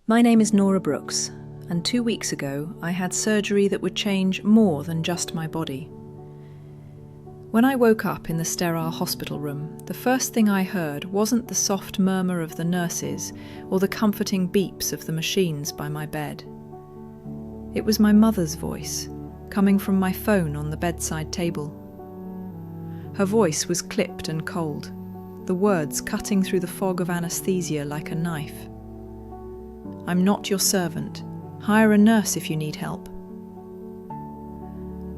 My name is Nora Brooks, and 2 weeks ago I had surgery that would change more than just my body. When I woke up in the sterile hospital room, the first thing I heard wasn't the soft murmur of the nurses or the comforting beeps of the machines by my bed. It was my mother's voice, coming from my phone on the bedside table. Her voice was clipped and cold, the words cutting through the fog of anesthesia like a knife. "I'm not your servant. Hire a nurse if you need help."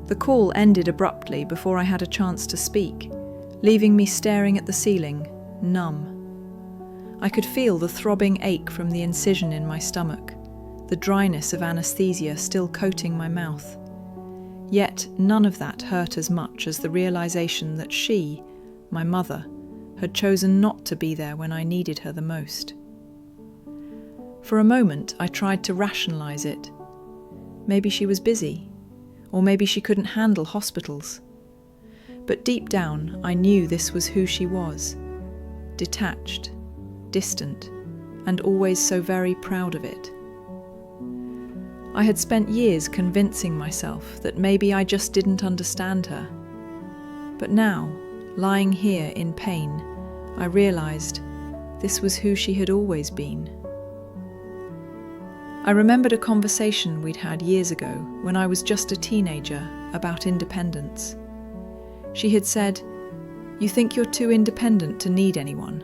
The call ended abruptly before I had a chance to speak, leaving me staring at the ceiling, numb. I could feel the throbbing ache from the incision in my stomach, the dryness of anesthesia still coating my mouth. Yet none of that hurt as much as the realization that she, my mother, had chosen not to be there when I needed her the most. For a moment, I tried to rationalize it. Maybe she was busy, or maybe she couldn't handle hospitals. But deep down, I knew this was who she was, detached, distant, and always so very proud of it. I had spent years convincing myself that maybe I just didn't understand her. But now, lying here in pain, I realized this was who she had always been. I remembered a conversation we'd had years ago when I was just a teenager about independence. She had said, "You think you're too independent to need anyone."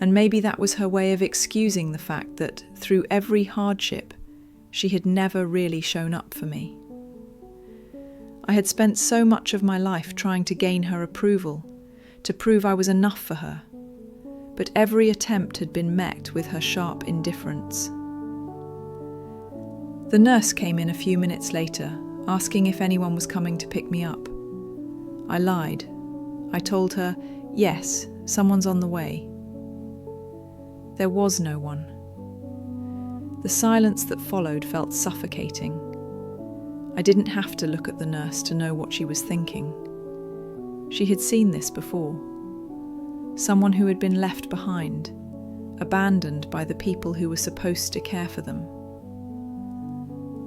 And maybe that was her way of excusing the fact that through every hardship, she had never really shown up for me. I had spent so much of my life trying to gain her approval, to prove I was enough for her, but every attempt had been met with her sharp indifference. The nurse came in a few minutes later, asking if anyone was coming to pick me up. I lied. I told her, yes, someone's on the way. There was no one. The silence that followed felt suffocating. I didn't have to look at the nurse to know what she was thinking. She had seen this before. Someone who had been left behind, abandoned by the people who were supposed to care for them.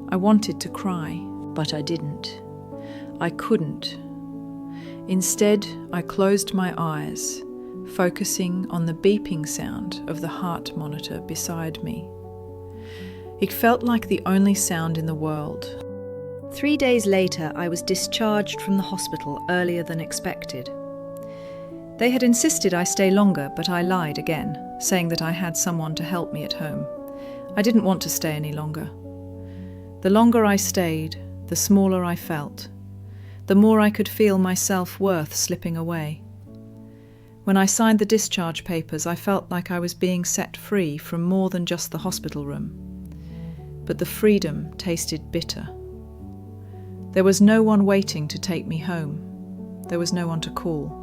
I wanted to cry, but I didn't. I couldn't. Instead, I closed my eyes, focusing on the beeping sound of the heart monitor beside me. It felt like the only sound in the world. 3 days later, I was discharged from the hospital earlier than expected. They had insisted I stay longer, but I lied again, saying that I had someone to help me at home. I didn't want to stay any longer. The longer I stayed, the smaller I felt, the more I could feel my self-worth slipping away. When I signed the discharge papers, I felt like I was being set free from more than just the hospital room. But the freedom tasted bitter. There was no one waiting to take me home. There was no one to call.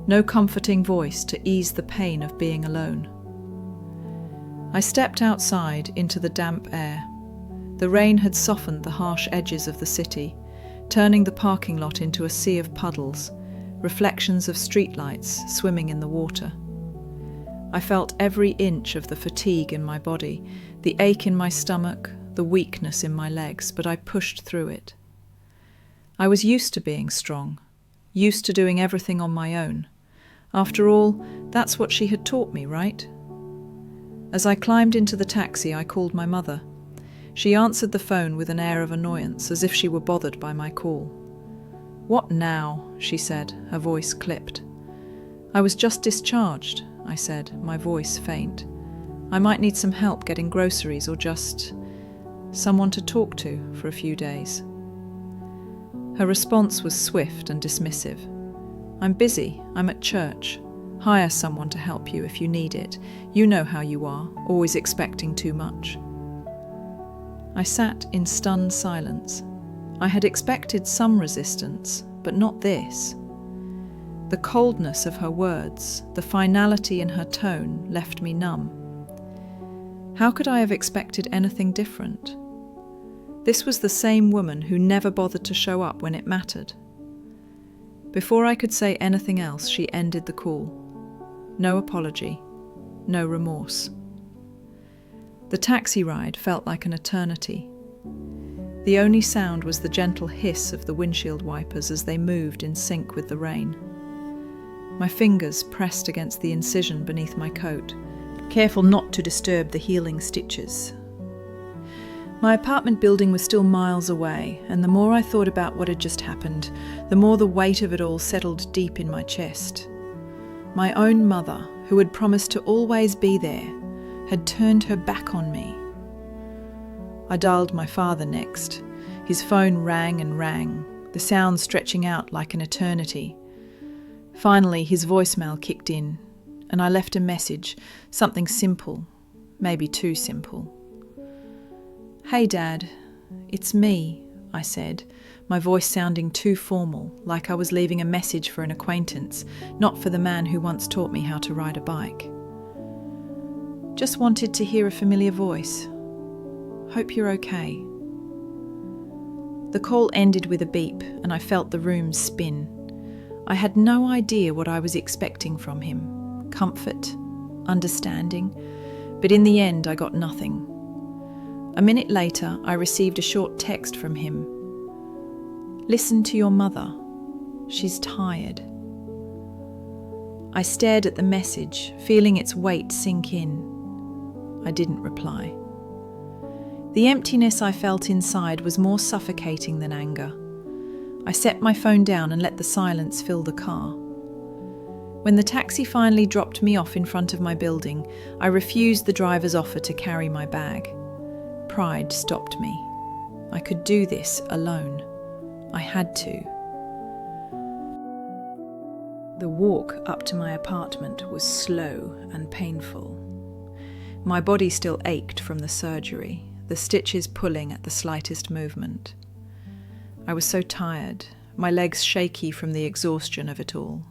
No comforting voice to ease the pain of being alone. I stepped outside into the damp air. The rain had softened the harsh edges of the city, turning the parking lot into a sea of puddles, reflections of streetlights swimming in the water. I felt every inch of the fatigue in my body, the ache in my stomach, the weakness in my legs, but I pushed through it. I was used to being strong, used to doing everything on my own. After all, that's what she had taught me, right? As I climbed into the taxi, I called my mother. She answered the phone with an air of annoyance, as if she were bothered by my call. "What now?" she said, her voice clipped. "I was just discharged," I said, my voice faint. "I might need some help getting groceries or just someone to talk to for a few days." Her response was swift and dismissive. "I'm busy. I'm at church. Hire someone to help you if you need it. You know how you are, always expecting too much." I sat in stunned silence. I had expected some resistance, but not this. The coldness of her words, the finality in her tone, left me numb. How could I have expected anything different? This was the same woman who never bothered to show up when it mattered. Before I could say anything else, she ended the call. No apology, no remorse. The taxi ride felt like an eternity. The only sound was the gentle hiss of the windshield wipers as they moved in sync with the rain. My fingers pressed against the incision beneath my coat, careful not to disturb the healing stitches. My apartment building was still miles away, and the more I thought about what had just happened, the more the weight of it all settled deep in my chest. My own mother, who had promised to always be there, had turned her back on me. I dialed my father next. His phone rang and rang, the sound stretching out like an eternity. Finally, his voicemail kicked in, and I left a message, something simple, maybe too simple. "Hey, Dad, it's me," I said, my voice sounding too formal, like I was leaving a message for an acquaintance, not for the man who once taught me how to ride a bike. "Just wanted to hear a familiar voice. Hope you're okay." The call ended with a beep, and I felt the room spin. I had no idea what I was expecting from him. Comfort, understanding, but in the end I got nothing. A minute later, I received a short text from him. "Listen to your mother. She's tired." I stared at the message, feeling its weight sink in. I didn't reply. The emptiness I felt inside was more suffocating than anger. I set my phone down and let the silence fill the car. When the taxi finally dropped me off in front of my building, I refused the driver's offer to carry my bag. Pride stopped me. I could do this alone. I had to. The walk up to my apartment was slow and painful. My body still ached from the surgery, the stitches pulling at the slightest movement. I was so tired, my legs shaky from the exhaustion of it all.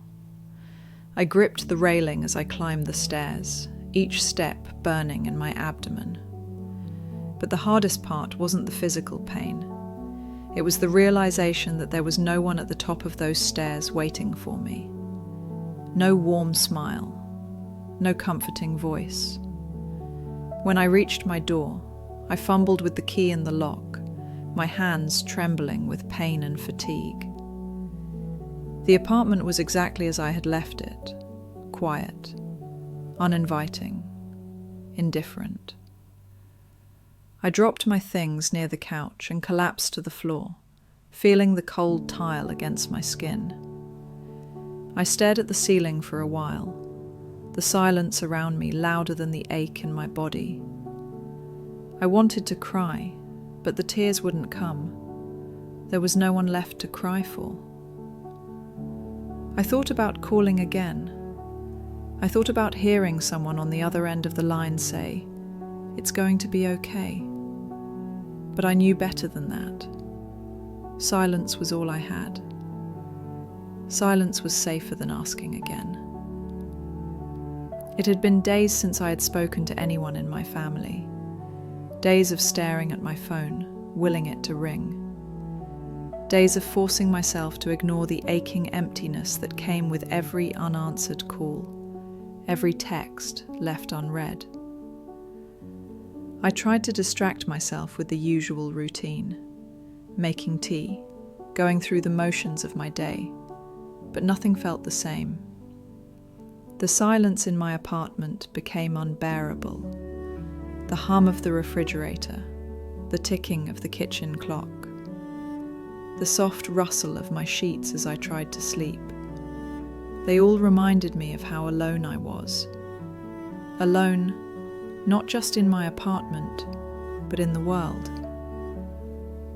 I gripped the railing as I climbed the stairs, each step burning in my abdomen. But the hardest part wasn't the physical pain. It was the realization that there was no one at the top of those stairs waiting for me. No warm smile, no comforting voice. When I reached my door, I fumbled with the key in the lock, my hands trembling with pain and fatigue. The apartment was exactly as I had left it, quiet, uninviting, indifferent. I dropped my things near the couch and collapsed to the floor, feeling the cold tile against my skin. I stared at the ceiling for a while, the silence around me louder than the ache in my body. I wanted to cry, but the tears wouldn't come. There was no one left to cry for. I thought about calling again. I thought about hearing someone on the other end of the line say, "It's going to be okay." But I knew better than that. Silence was all I had. Silence was safer than asking again. It had been days since I had spoken to anyone in my family. Days of staring at my phone, willing it to ring. Days of forcing myself to ignore the aching emptiness that came with every unanswered call, every text left unread. I tried to distract myself with the usual routine, making tea, going through the motions of my day, but nothing felt the same. The silence in my apartment became unbearable. The hum of the refrigerator, the ticking of the kitchen clock, the soft rustle of my sheets as I tried to sleep. They all reminded me of how alone I was. Alone, not just in my apartment, but in the world.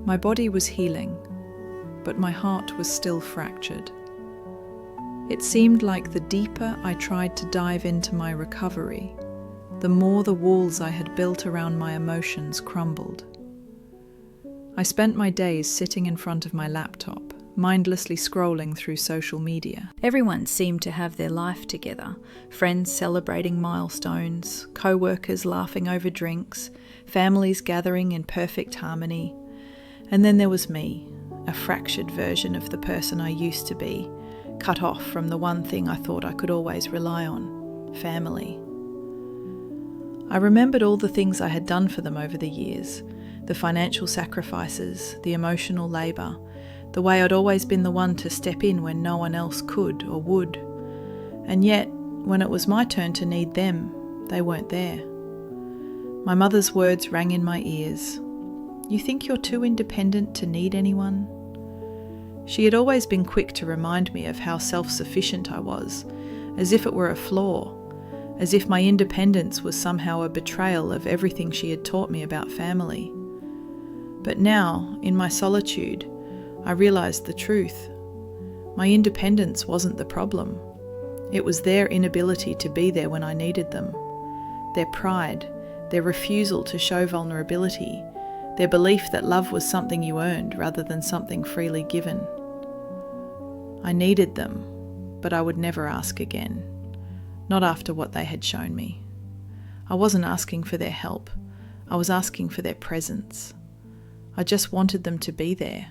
My body was healing, but my heart was still fractured. It seemed like the deeper I tried to dive into my recovery, the more the walls I had built around my emotions crumbled. I spent my days sitting in front of my laptop, mindlessly scrolling through social media. Everyone seemed to have their life together, friends celebrating milestones, co-workers laughing over drinks, families gathering in perfect harmony. And then there was me, a fractured version of the person I used to be, cut off from the one thing I thought I could always rely on, family. I remembered all the things I had done for them over the years, the financial sacrifices, the emotional labour, the way I'd always been the one to step in when no one else could or would. And yet, when it was my turn to need them, they weren't there. My mother's words rang in my ears. "You think you're too independent to need anyone?" She had always been quick to remind me of how self-sufficient I was, as if it were a flaw, as if my independence was somehow a betrayal of everything she had taught me about family. But now, in my solitude, I realised the truth. My independence wasn't the problem. It was their inability to be there when I needed them. Their pride, their refusal to show vulnerability, their belief that love was something you earned rather than something freely given. I needed them, but I would never ask again. Not after what they had shown me. I wasn't asking for their help. I was asking for their presence. I just wanted them to be there,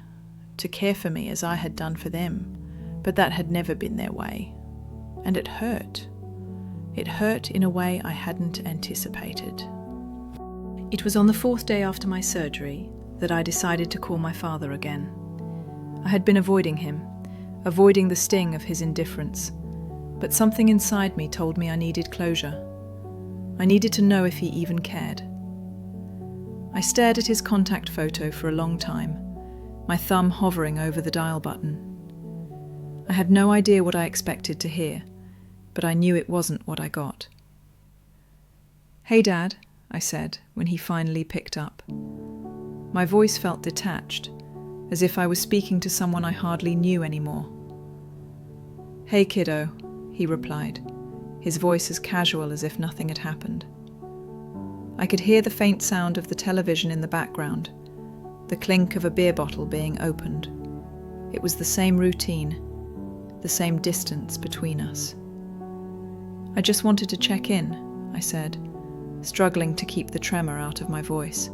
to care for me as I had done for them, but that had never been their way. And it hurt. It hurt in a way I hadn't anticipated. It was on the 4th day after my surgery that I decided to call my father again. I had been avoiding him, avoiding the sting of his indifference, but something inside me told me I needed closure. I needed to know if he even cared. I stared at his contact photo for a long time, my thumb hovering over the dial button. I had no idea what I expected to hear, but I knew it wasn't what I got. "Hey, Dad," I said when he finally picked up. My voice felt detached, as if I was speaking to someone I hardly knew anymore. "Hey, kiddo," he replied, his voice as casual as if nothing had happened. I could hear the faint sound of the television in the background, the clink of a beer bottle being opened. It was the same routine, the same distance between us. "I just wanted to check in," I said, struggling to keep the tremor out of my voice.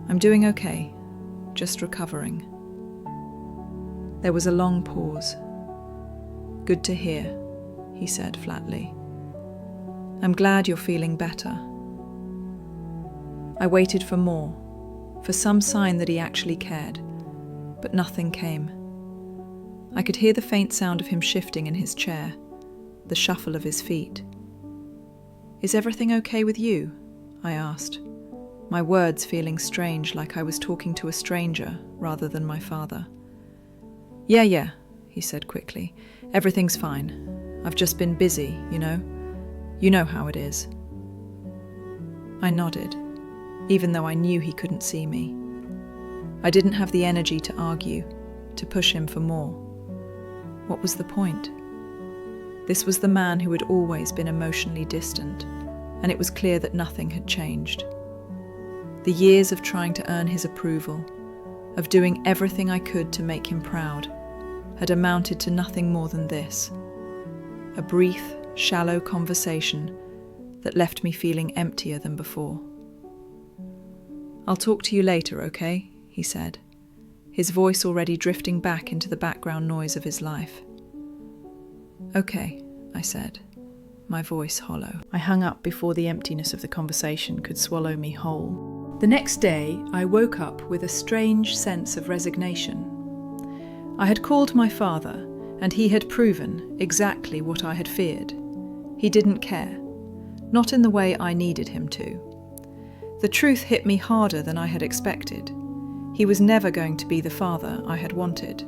"I'm doing okay, just recovering." There was a long pause. "Good to hear," he said flatly. "I'm glad you're feeling better." I waited for more, for some sign that he actually cared, but nothing came. I could hear the faint sound of him shifting in his chair, the shuffle of his feet. "Is everything okay with you?" I asked, my words feeling strange, like I was talking to a stranger rather than my father. Yeah, he said quickly. "Everything's fine. I've just been busy, you know. You know how it is." I nodded, even though I knew he couldn't see me. I didn't have the energy to argue, to push him for more. What was the point? This was the man who had always been emotionally distant, and it was clear that nothing had changed. The years of trying to earn his approval, of doing everything I could to make him proud, had amounted to nothing more than this. A brief, shallow conversation that left me feeling emptier than before. "I'll talk to you later, okay?" he said, his voice already drifting back into the background noise of his life. "Okay," I said, my voice hollow. I hung up before the emptiness of the conversation could swallow me whole. The next day, I woke up with a strange sense of resignation. I had called my father, and he had proven exactly what I had feared. He didn't care, not in the way I needed him to. The truth hit me harder than I had expected. He was never going to be the father I had wanted,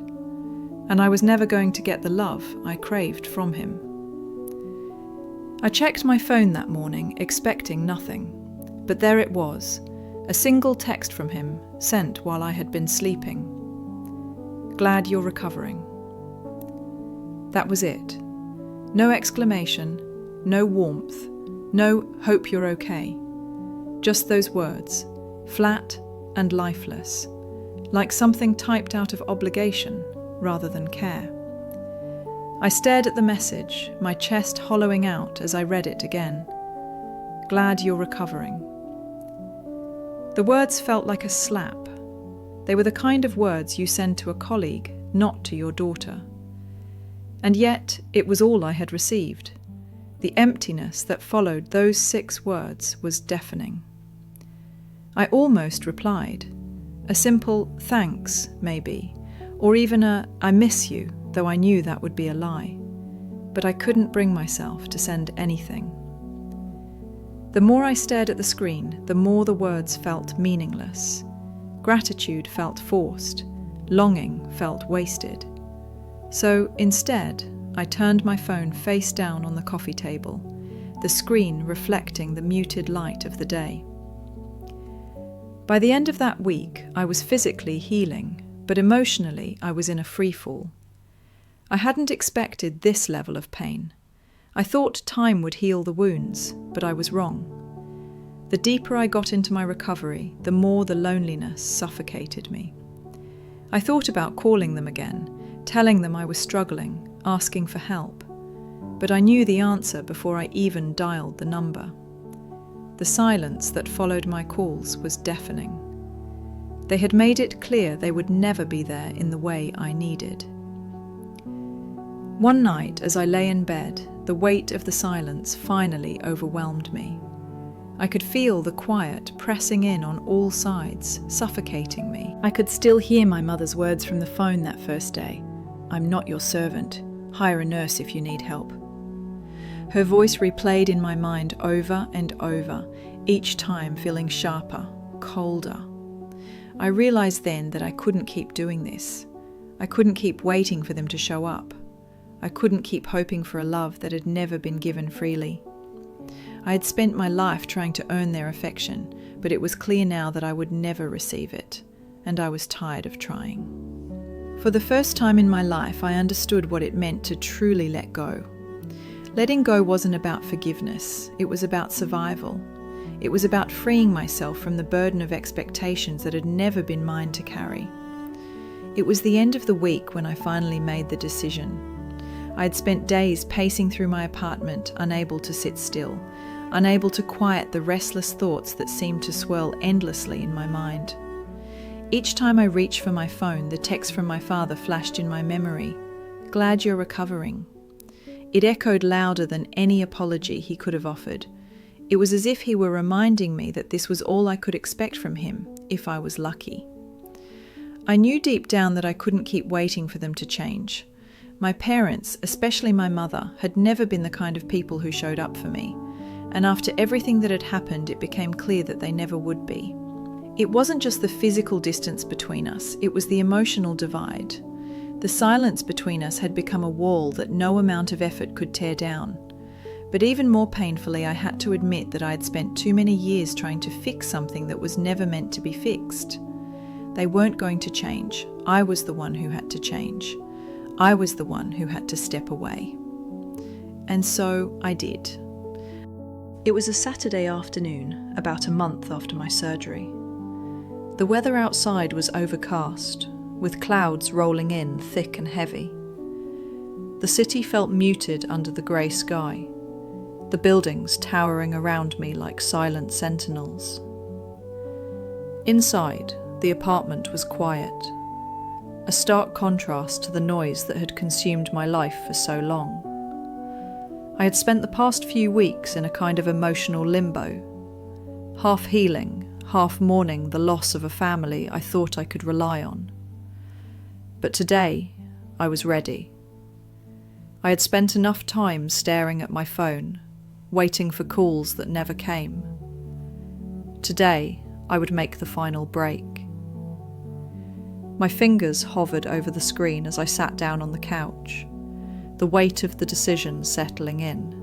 and I was never going to get the love I craved from him. I checked my phone that morning, expecting nothing, but there it was, a single text from him sent while I had been sleeping. "Glad you're recovering." That was it. No exclamation, no warmth, no "hope you're okay." Just those words, flat and lifeless, like something typed out of obligation rather than care. I stared at the message, my chest hollowing out as I read it again. "Glad you're recovering." The words felt like a slap. They were the kind of words you send to a colleague, not to your daughter. And yet, it was all I had received. The emptiness that followed those 6 words was deafening. I almost replied. A simple thanks, maybe, or even a I miss you, though I knew that would be a lie. But I couldn't bring myself to send anything. The more I stared at the screen, the more the words felt meaningless. Gratitude felt forced. Longing felt wasted. So instead, I turned my phone face down on the coffee table, the screen reflecting the muted light of the day. By the end of that week, I was physically healing, but emotionally I was in a freefall. I hadn't expected this level of pain. I thought time would heal the wounds, but I was wrong. The deeper I got into my recovery, the more the loneliness suffocated me. I thought about calling them again, telling them I was struggling, asking for help. But I knew the answer before I even dialed the number. The silence that followed my calls was deafening. They had made it clear they would never be there in the way I needed. One night, as I lay in bed, the weight of the silence finally overwhelmed me. I could feel the quiet pressing in on all sides, suffocating me. I could still hear my mother's words from the phone that first day. "I'm not your servant. Hire a nurse if you need help." Her voice replayed in my mind over and over, each time feeling sharper, colder. I realized then that I couldn't keep doing this. I couldn't keep waiting for them to show up. I couldn't keep hoping for a love that had never been given freely. I had spent my life trying to earn their affection, but it was clear now that I would never receive it, and I was tired of trying. For the first time in my life, I understood what it meant to truly let go. Letting go wasn't about forgiveness, it was about survival. It was about freeing myself from the burden of expectations that had never been mine to carry. It was the end of the week when I finally made the decision. I had spent days pacing through my apartment, unable to sit still, unable to quiet the restless thoughts that seemed to swirl endlessly in my mind. Each time I reached for my phone, the text from my father flashed in my memory. "Glad you're recovering." It echoed louder than any apology he could have offered. It was as if he were reminding me that this was all I could expect from him, if I was lucky. I knew deep down that I couldn't keep waiting for them to change. My parents, especially my mother, had never been the kind of people who showed up for me, and after everything that had happened, it became clear that they never would be. It wasn't just the physical distance between us, it was the emotional divide. The silence between us had become a wall that no amount of effort could tear down. But even more painfully, I had to admit that I had spent too many years trying to fix something that was never meant to be fixed. They weren't going to change. I was the one who had to change. I was the one who had to step away. And so I did. It was a Saturday afternoon, about a month after my surgery. The weather outside was overcast, with clouds rolling in thick and heavy. The city felt muted under the grey sky, the buildings towering around me like silent sentinels. Inside, the apartment was quiet, a stark contrast to the noise that had consumed my life for so long. I had spent the past few weeks in a kind of emotional limbo, half healing, half mourning the loss of a family I thought I could rely on. But today, I was ready. I had spent enough time staring at my phone, waiting for calls that never came. Today, I would make the final break. My fingers hovered over the screen as I sat down on the couch, the weight of the decision settling in.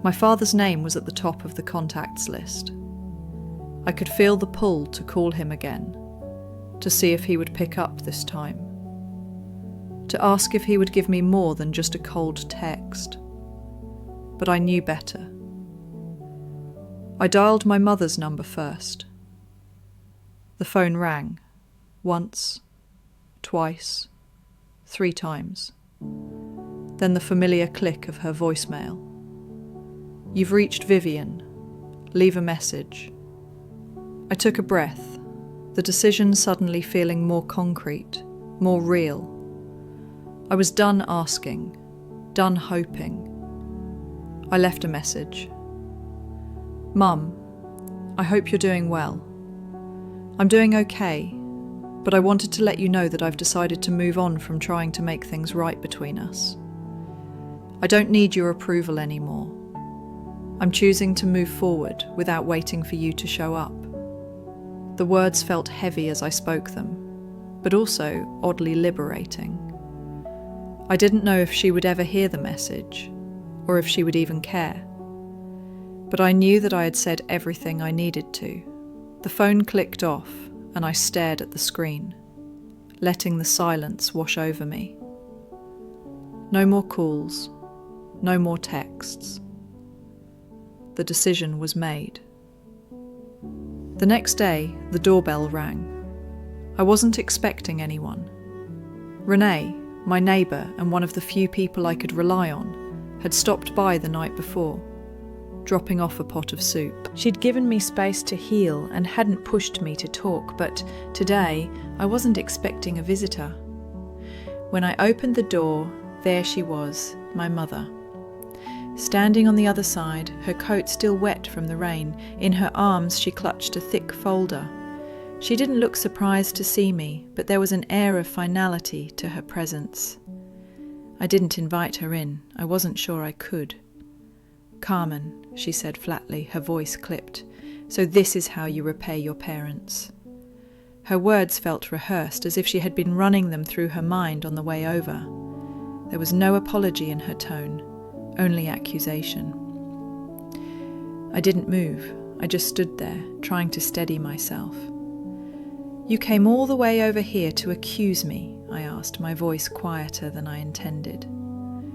My father's name was at the top of the contacts list. I could feel the pull to call him again, to see if he would pick up this time, to ask if he would give me more than just a cold text. But I knew better. I dialed my mother's number first. The phone rang, once, twice, 3 times. Then the familiar click of her voicemail. "You've reached Vivian. Leave a message." I took a breath, the decision suddenly feeling more concrete, more real. I was done asking, done hoping. I left a message. Mum, I hope you're doing well. I'm doing okay, but I wanted to let you know that I've decided to move on from trying to make things right between us. I don't need your approval anymore. I'm choosing to move forward without waiting for you to show up. The words felt heavy as I spoke them, but also oddly liberating. I didn't know if she would ever hear the message, or if she would even care. But I knew that I had said everything I needed to. The phone clicked off, and I stared at the screen, letting the silence wash over me. No more calls, no more texts. The decision was made. The next day, the doorbell rang. I wasn't expecting anyone. Renee, my neighbour and one of the few people I could rely on, had stopped by the night before, dropping off a pot of soup. She'd given me space to heal and hadn't pushed me to talk, but today I wasn't expecting a visitor. When I opened the door, there she was, my mother. Standing on the other side, her coat still wet from the rain, in her arms she clutched a thick folder. She didn't look surprised to see me, but there was an air of finality to her presence. I didn't invite her in. I wasn't sure I could. "Carmen," she said flatly, her voice clipped, "so this is how you repay your parents." Her words felt rehearsed, as if she had been running them through her mind on the way over. There was no apology in her tone, only accusation. I didn't move. I just stood there, trying to steady myself. "You came all the way over here to accuse me?" I asked, my voice quieter than I intended.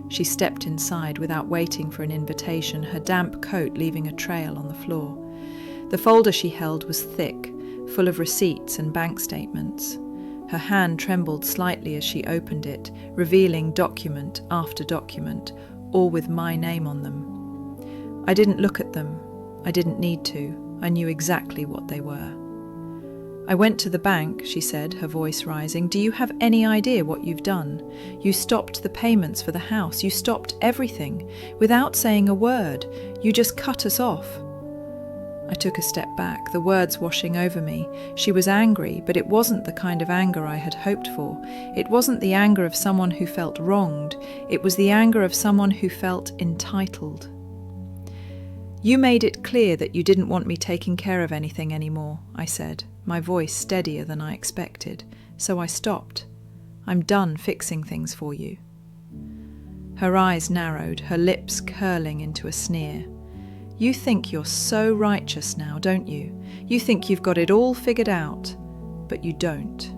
She stepped inside without waiting for an invitation, her damp coat leaving a trail on the floor. The folder she held was thick, full of receipts and bank statements. Her hand trembled slightly as she opened it, revealing document after document, all with my name on them. I didn't look at them. I didn't need to. I knew exactly what they were. "I went to the bank," she said, her voice rising. "Do you have any idea what you've done? You stopped the payments for the house. You stopped everything. Without saying a word. You just cut us off." I took a step back, the words washing over me. She was angry, but it wasn't the kind of anger I had hoped for. It wasn't the anger of someone who felt wronged. It was the anger of someone who felt entitled. "You made it clear that you didn't want me taking care of anything anymore," I said, my voice steadier than I expected, so I stopped. "I'm done fixing things for you." Her eyes narrowed, her lips curling into a sneer. "You think you're so righteous now, don't you? You think you've got it all figured out, but you don't.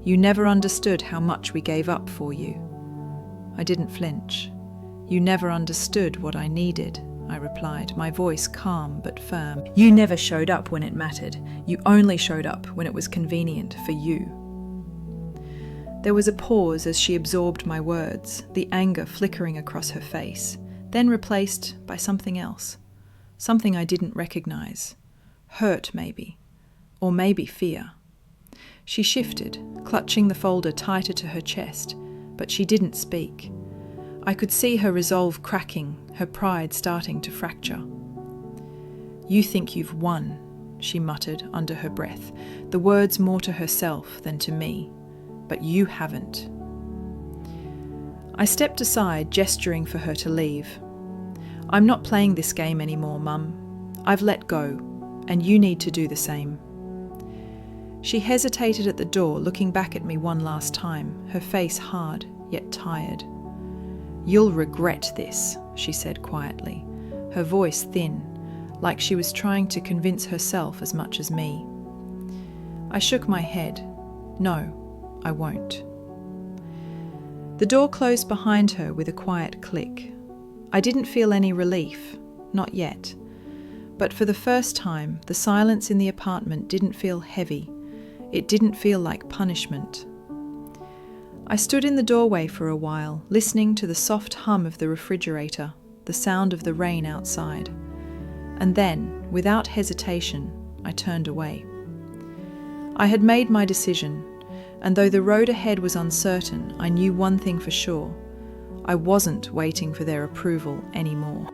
You never understood how much we gave up for you." I didn't flinch. "You never understood what I needed," I replied, my voice calm but firm. "You never showed up when it mattered. You only showed up when it was convenient for you." There was a pause as she absorbed my words, the anger flickering across her face, then replaced by something else. Something I didn't recognize. Hurt, maybe. Or maybe fear. She shifted, clutching the folder tighter to her chest, but she didn't speak. I could see her resolve cracking, her pride starting to fracture. "You think you've won," she muttered under her breath, the words more to herself than to me. "But you haven't." I stepped aside, gesturing for her to leave. "I'm not playing this game anymore, Mum. I've let go, and you need to do the same." She hesitated at the door, looking back at me one last time, her face hard, yet tired. "You'll regret this," she said quietly, her voice thin, like she was trying to convince herself as much as me. I shook my head. "No, I won't." The door closed behind her with a quiet click. I didn't feel any relief, not yet. But for the first time, the silence in the apartment didn't feel heavy. It didn't feel like punishment. I stood in the doorway for a while, listening to the soft hum of the refrigerator, the sound of the rain outside. And then, without hesitation, I turned away. I had made my decision, and though the road ahead was uncertain, I knew one thing for sure. I wasn't waiting for their approval anymore.